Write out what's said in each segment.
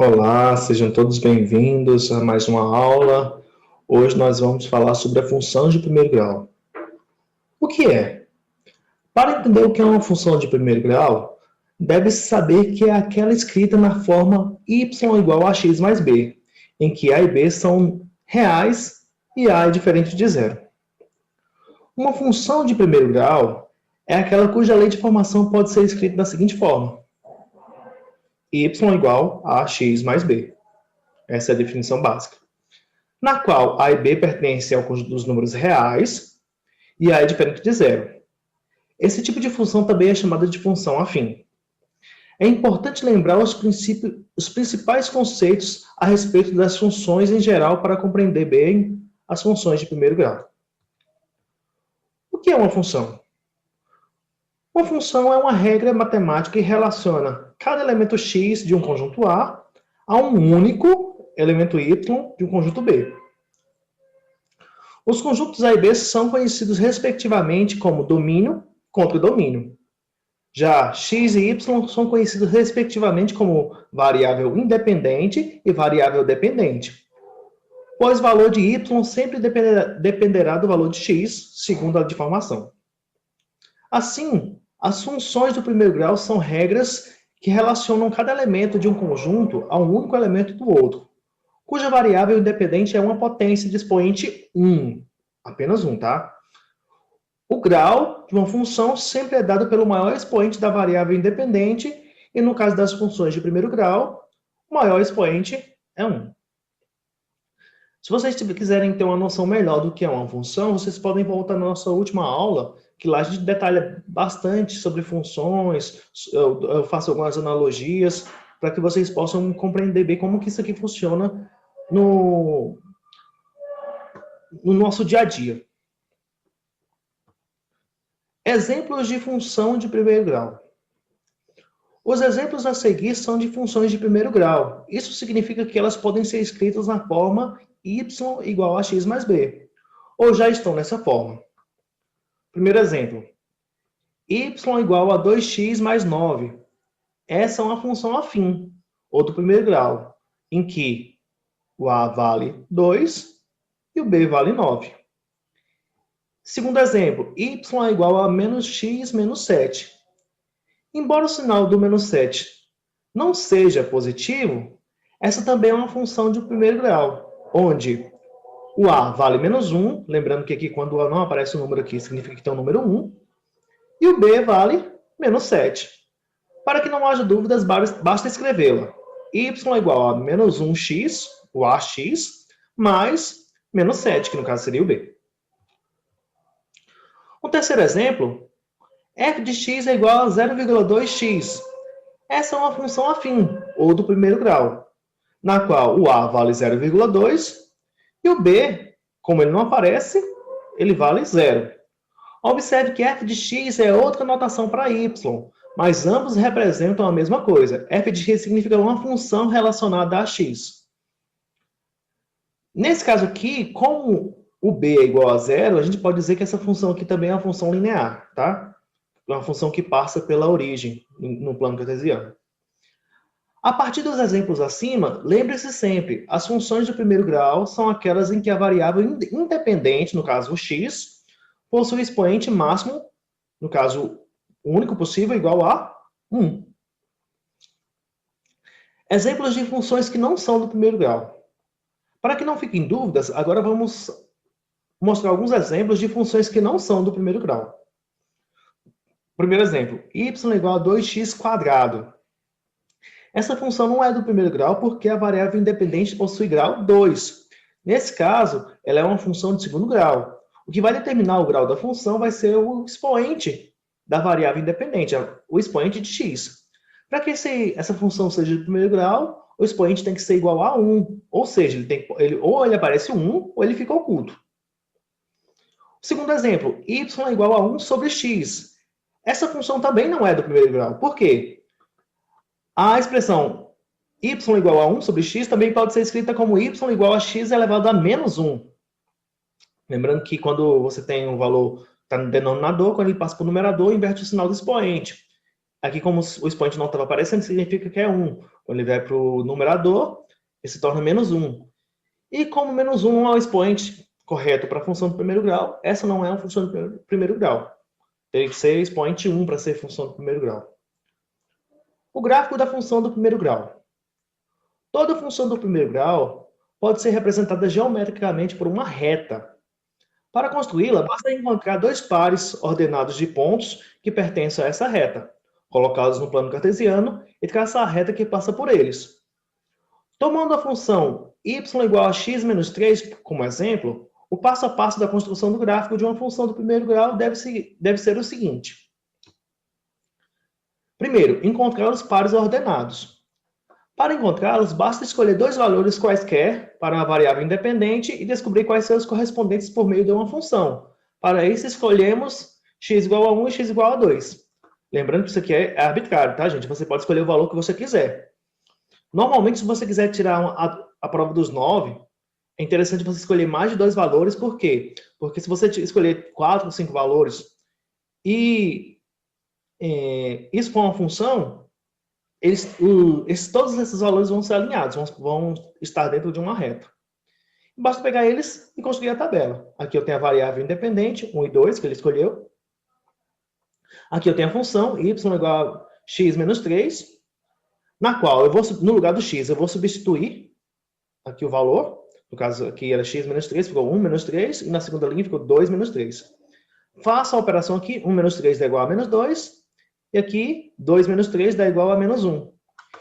Olá, sejam todos bem-vindos a mais uma aula. Hoje nós vamos falar sobre a função de primeiro grau. O que é? Para entender o que é uma função de primeiro grau, deve-se saber que é aquela escrita na forma y igual a x mais b, em que a e b são reais e a é diferente de zero. Uma função de primeiro grau é aquela cuja lei de formação pode ser escrita da seguinte forma: y igual a x mais b. Essa é a definição básica. Na qual A e B pertencem ao conjunto dos números reais e A é diferente de zero. Esse tipo de função também é chamada de função afim. É importante lembrar os principais conceitos a respeito das funções em geral para compreender bem as funções de primeiro grau. O que é uma função? Uma função é uma regra matemática que relaciona cada elemento x de um conjunto A um único elemento y de um conjunto B. Os conjuntos A e B são conhecidos respectivamente como domínio contra domínio. Já x e y são conhecidos respectivamente como variável independente e variável dependente, pois o valor de y sempre dependerá do valor de x, segundo a deformação. Assim, as funções do primeiro grau são regras que relacionam cada elemento de um conjunto a um único elemento do outro, cuja variável independente é uma potência de expoente 1. Apenas 1, tá? O grau de uma função sempre é dado pelo maior expoente da variável independente, e no caso das funções de primeiro grau, o maior expoente é 1. Se vocês quiserem ter uma noção melhor do que é uma função, vocês podem voltar na nossa última aula, que lá a gente detalha bastante sobre funções, eu faço algumas analogias, para que vocês possam compreender bem como que isso aqui funciona no nosso dia a dia. Exemplos de função de primeiro grau. Os exemplos a seguir são de funções de primeiro grau. Isso significa que elas podem ser escritas na forma y igual a x mais b, ou já estão nessa forma. Primeiro exemplo, y igual a 2x mais 9. Essa é uma função afim, ou do primeiro grau, em que o a vale 2 e o b vale 9. Segundo exemplo, y é igual a menos x menos 7. Embora o sinal do menos 7 não seja positivo, essa também é uma função de primeiro grau, onde o a vale menos 1, lembrando que aqui quando não aparece o número aqui, significa que tem o número 1, e o b vale menos 7. Para que não haja dúvidas, basta escrevê-la. Y é igual a menos 1x, o ax, mais menos 7, que no caso seria o b. Um terceiro exemplo, f de x é igual a 0,2x. Essa é uma função afim, ou do primeiro grau, na qual o a vale 0,2 e o b, como ele não aparece, ele vale 0. Observe que f de x é outra notação para y, mas ambos representam a mesma coisa. F de x significa uma função relacionada a x. Nesse caso aqui, como o b é igual a 0, a gente pode dizer que essa função aqui também é uma função linear, tá? Uma função que passa pela origem no plano cartesiano. A partir dos exemplos acima, lembre-se sempre, as funções do primeiro grau são aquelas em que a variável independente, no caso o x, possui expoente máximo, no caso o único possível, igual a 1. Exemplos de funções que não são do primeiro grau. Para que não fiquem dúvidas, agora vamos mostrar alguns exemplos de funções que não são do primeiro grau. Primeiro exemplo, y igual a 2x². Essa função não é do primeiro grau porque a variável independente possui grau 2. Nesse caso, ela é uma função de segundo grau. O que vai determinar o grau da função vai ser o expoente da variável independente, o expoente de x. Para que essa função seja de primeiro grau, o expoente tem que ser igual a 1. Ou seja, ou ele aparece 1 ou ele fica oculto. Segundo exemplo, y é igual a 1 sobre x. Essa função também não é do primeiro grau. Por quê? A expressão y igual a 1 sobre x também pode ser escrita como y igual a x elevado a menos 1. Lembrando que quando você tem um valor está no denominador, quando ele passa para o numerador, inverte o sinal do expoente. Aqui, como o expoente não estava aparecendo, significa que é 1. Quando ele vai para o numerador, ele se torna menos 1. E como menos 1 não é o expoente correto para a função do primeiro grau, essa não é uma função do primeiro grau. Teria que ser expoente 1 para ser função do primeiro grau. O gráfico da função do primeiro grau. Toda função do primeiro grau pode ser representada geometricamente por uma reta. Para construí-la, basta encontrar dois pares ordenados de pontos que pertencem a essa reta, colocá-los no plano cartesiano e traçar a reta que passa por eles. Tomando a função y igual a x menos 3 como exemplo, o passo a passo da construção do gráfico de uma função do primeiro grau deve ser o seguinte. Primeiro, encontrar os pares ordenados. Para encontrá-los, basta escolher dois valores quaisquer para uma variável independente e descobrir quais são os correspondentes por meio de uma função. Para isso, escolhemos x igual a 1 e x igual a 2. Lembrando que isso aqui é arbitrário, tá, gente? Você pode escolher o valor que você quiser. Normalmente, se você quiser tirar a prova dos 9, é interessante você escolher mais de dois valores. Por quê? Porque se você escolher 4 ou 5 valores e isso for uma função, todos esses valores vão ser alinhados, vão estar dentro de uma reta. Basta pegar eles e construir a tabela. Aqui eu tenho a variável independente, 1 e 2, que ele escolheu. Aqui eu tenho a função y igual a x menos 3, na qual, no lugar do x, eu vou substituir aqui o valor. No caso, aqui era x menos 3, ficou 1 menos 3, e na segunda linha ficou 2 menos 3. Faço a operação aqui, 1 menos 3 dá igual a menos 2, e aqui, 2 menos 3 dá igual a menos 1.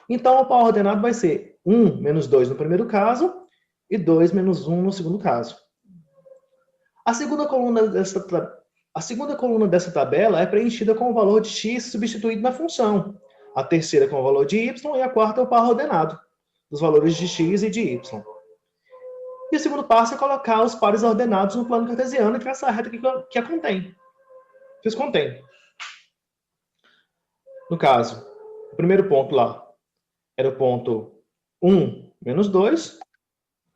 Então, o par ordenado vai ser 1 menos 2 no primeiro caso e 2 menos 1 no segundo caso. A segunda coluna dessa tabela é preenchida com o valor de x substituído na função. A terceira com o valor de y e a quarta é o par ordenado dos valores de x e de y. E o segundo passo é colocar os pares ordenados no plano cartesiano e traçar a reta que a contém. Que os contém. No caso, o primeiro ponto lá era o ponto 1 menos 2,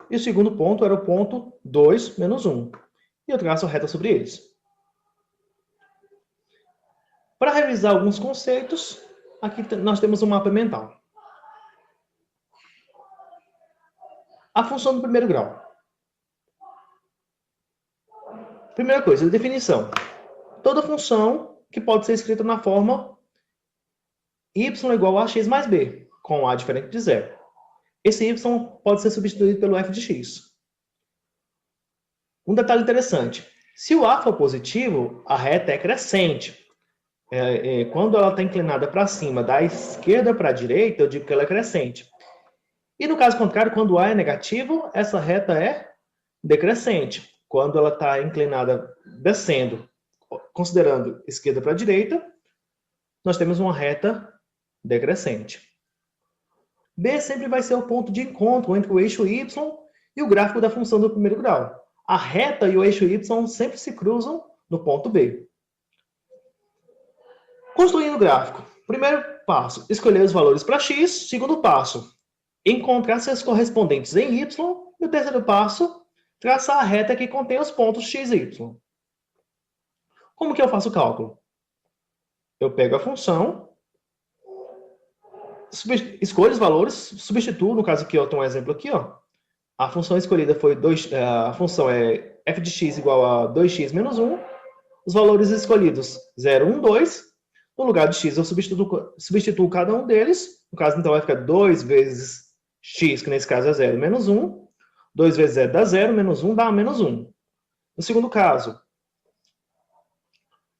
e o segundo ponto era o ponto 2 menos 1. E eu traço a reta sobre eles. Para revisar alguns conceitos, aqui nós temos um mapa mental. A função do primeiro grau. Primeira coisa, definição. Toda função que pode ser escrita na forma y igual a x mais b, com a diferente de zero. Esse y pode ser substituído pelo f de x. Um detalhe interessante. Se o a for positivo, a reta é crescente. Quando ela está inclinada para cima, da esquerda para a direita, eu digo que ela é crescente. E no caso contrário, quando o a é negativo, essa reta é decrescente. Quando ela está inclinada descendo, considerando esquerda para a direita, nós temos uma reta decrescente. B sempre vai ser o ponto de encontro entre o eixo y e o gráfico da função do primeiro grau. A reta e o eixo y sempre se cruzam no ponto B. Construindo o gráfico. Primeiro passo, escolher os valores para x. Segundo passo, encontrar seus correspondentes em y. E o terceiro passo, traçar a reta que contém os pontos x e y. Como que eu faço o cálculo? Eu pego a função, escolho os valores, substituo, no caso aqui, eu tenho um exemplo aqui, ó. A função escolhida foi a função é f de x igual a 2x menos 1. Os valores escolhidos 0, 1, 2. No lugar de x, eu substituo cada um deles. No caso, então, vai ficar 2 vezes x, que nesse caso é 0, menos 1. 2 vezes 0 dá 0, menos 1 dá menos 1. No segundo caso,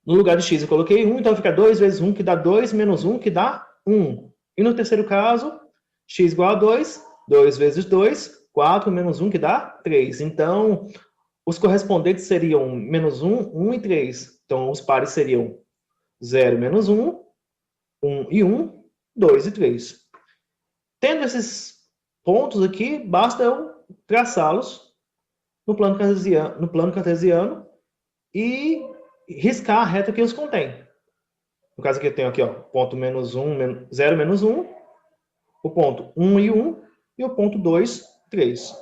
no lugar de x eu coloquei 1, então fica 2 vezes 1, que dá 2, menos 1, que dá 1. E no terceiro caso, x igual a 2, 2 vezes 2, 4 menos 1, que dá 3. Então, os correspondentes seriam menos 1, 1 e 3. Então, os pares seriam 0, menos 1, 1 e 1, 2 e 3. Tendo esses pontos aqui, basta eu traçá-los no plano cartesiano e riscar a reta que os contém. No caso aqui eu tenho aqui, ó, ponto menos 1, 0, menos 1, o ponto 1 e 1 e o ponto 2, 3.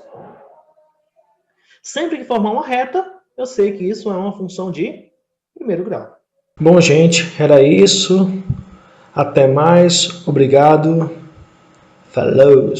Sempre que formar uma reta, eu sei que isso é uma função de primeiro grau. Bom, gente, era isso. Até mais. Obrigado. Falou!